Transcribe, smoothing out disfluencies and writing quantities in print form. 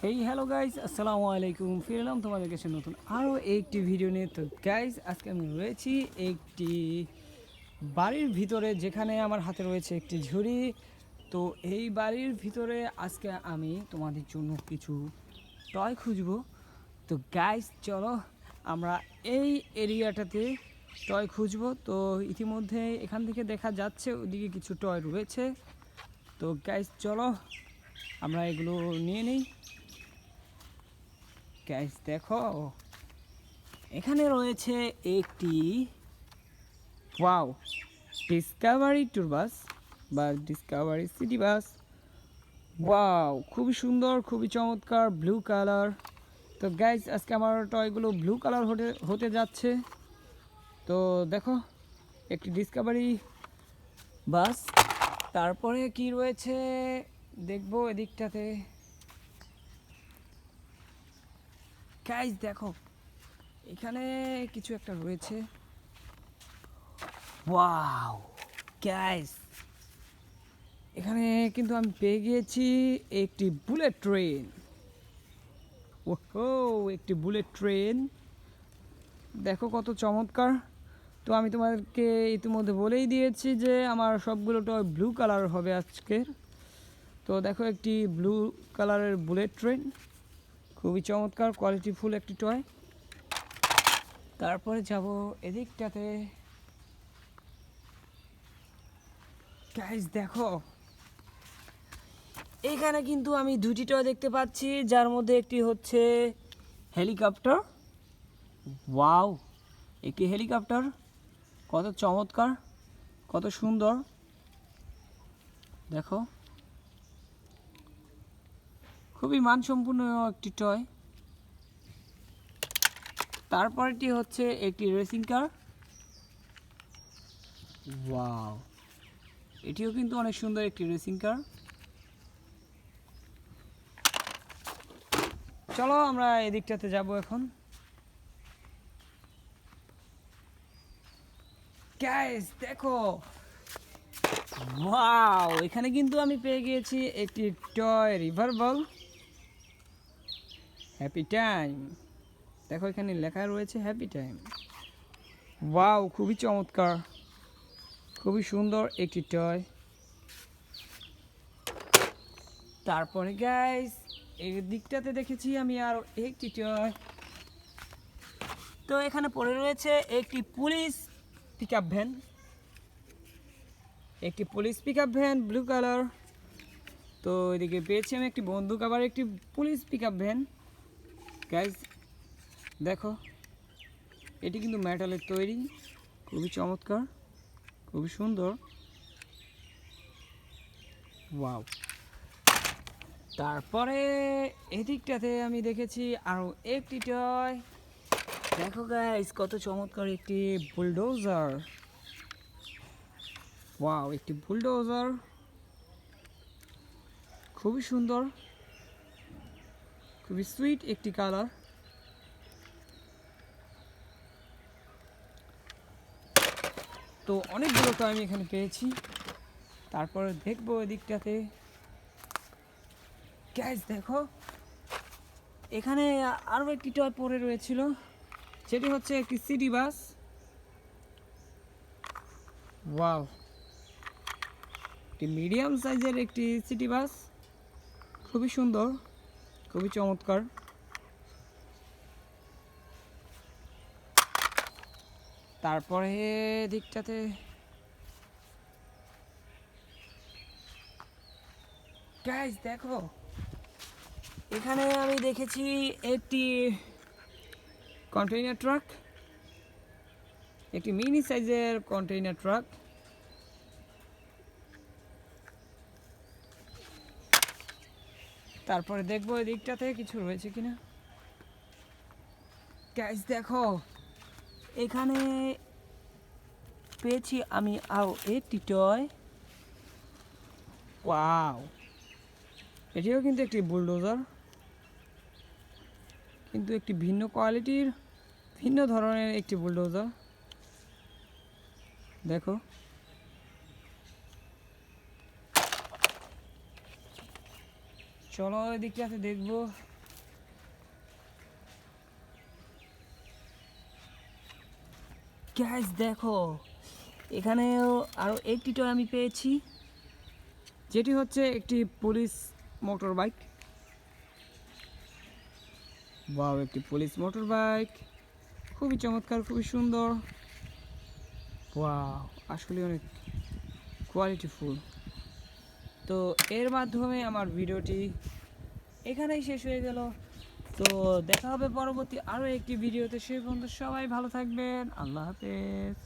Hey hello guys, আসসালামু আলাইকুম। ফিরলাম তোমাদের কাছে নতুন আরও একটি ভিডিও নিয়ে। তো গাইজ, আজকে আমি রয়েছি একটি বাড়ির ভিতরে, যেখানে আমার হাতে রয়েছে একটি ঝুড়ি। তো এই বাড়ির ভিতরে আজকে আমি তোমাদের জন্য কিছু টয় খুঁজবো। তো গাইজ চলো আমরা এই এরিয়াটাতে টয় খুঁজবো। তো ইতিমধ্যে এখান থেকে দেখা যাচ্ছে ওদিকে কিছু টয় রয়েছে। তো গাইজ চলো আমরা এগুলো নিয়ে নিই। গাইস দেখো, এখানে রয়েছে একটি ওয়াও ডিসকভারি ট্যুর বাস বা ডিসকভারি সিটি বাস। ওয়াও, খুবই সুন্দর, খুবই চমৎকার, ব্লু কালার। তো গাইস আজকে আমার টয়গুলো ব্লু কালার হতে যাচ্ছে। তো দেখো, একটি ডিসকভারি বাস। তারপরে কি রয়েছে দেখবো এদিকটাতে। গাইস দেখো, এখানে কিছু একটা রয়েছে। ওয়াও গাইস, এখানে কিন্তু আমি পেয়ে গিয়েছি একটি বুলেট ট্রেন। ওহো, একটি বুলেট ট্রেন, দেখো কত চমৎকার। তো আমি তোমাদেরকে ইতিমধ্যে বলেই দিয়েছি যে আমার সবগুলো টয় ব্লু কালার হবে আজকের। তো দেখো, একটি ব্লু কালারের বুলেট ট্রেন, খুবই চমৎকার, কোয়ালিটিফুল একটি টয়। তারপরে যাব এদিকটাতে। গাইস দেখো, এখানে কিন্তু আমি দুটি টয় দেখতে পাচ্ছি, যার মধ্যে একটি হচ্ছে হেলিকপ্টার। ওয়াও, একটি হেলিকপ্টার, কত চমৎকার, কত সুন্দর, দেখো খুবই মানসম্পন্ন একটি টয়। তারপরটি হচ্ছে একটি রেসিং কার। ওয়াও, এটিও কিন্তু অনেক সুন্দর একটি রেসিং কার। চলো আমরা এদিকটাতে যাব এখন। গাইস দেখো, ওয়াও, এখানে কিন্তু আমি পেয়ে গিয়েছি একটি টয় রিভার বল, হ্যাপি টাইম। দেখো, এখানে লেখা রয়েছে হ্যাপি টাইম। ওয়াও, খুবই চমৎকার, খুবই সুন্দর একটি টয়। তারপরে গাইস, এই দিকটাতে দেখেছি আমি আরও একটি টয়। তো এখানে পড়ে রয়েছে একটি পুলিশ পিকআপ ভ্যান, একটি police pickup van blue colour. তো এদিকে পেয়েছি আমি একটি বন্দুক, আবার একটি পুলিশ পিকআপ ভ্যান। গাইস দেখো, এটি কিন্তু মেটালের তৈরি, খুবই চমৎকার, খুবই সুন্দর। ওয়াও, তারপরে এদিকটাতে আমি দেখেছি আরও একটি টয়। দেখো গাইস, কত চমৎকার একটি বুলডোজার। ওয়াও, একটি বুলডোজার, খুবই সুন্দর, খুবই সুইট একটি কালার। তো অনেকগুলো টয় আমি এখানে পেয়েছি। তারপরে দেখবো এদিকটাতে। গাইস দেখো, এখানে আরও একটি টয় পড়ে রয়েছিল, সেটি হচ্ছে একটি সিটি বাস। ওয়াও, একটি মিডিয়াম সাইজের একটি সিটি বাস, খুবই সুন্দর, খুবই চমৎকার। তারপরে দিকটাতে গাইস দেখো, এখানে আমি দেখেছি একটি কন্টেইনার ট্রাক, একটি মিনি সাইজের কন্টেইনার ট্রাক। তারপরে দেখবো এই দিকটাতে কিছু রয়েছে কিনা। গাইস দেখো, এখানে পেয়েছি আমি আরও একটি টয়। ওয়াও, এটিও কিন্তু একটি বুলডোজার, কিন্তু একটি ভিন্ন কোয়ালিটির, ভিন্ন ধরনের একটি বুলডোজার। দেখো, চলো এদিকটাতে দেখবো। গ্যাস দেখো, এখানেও আরও একটি টয় আমি পেয়েছি, যেটি হচ্ছে একটি পুলিশ মোটর বাইক। ওয়াও, একটি পুলিশ মোটর বাইক, খুবই চমৎকার, খুবই সুন্দর। ওয়াও, আসলে অনেক কোয়ালিটিফুল। তো এর মাধ্যমে আমার ভিডিওটি এখানেই শেষ হয়ে গেল। তো দেখা হবে পরবর্তী আরও একটি ভিডিওতে। সেই পর্যন্ত সবাই ভালো থাকবেন। আল্লাহ হাফেজ।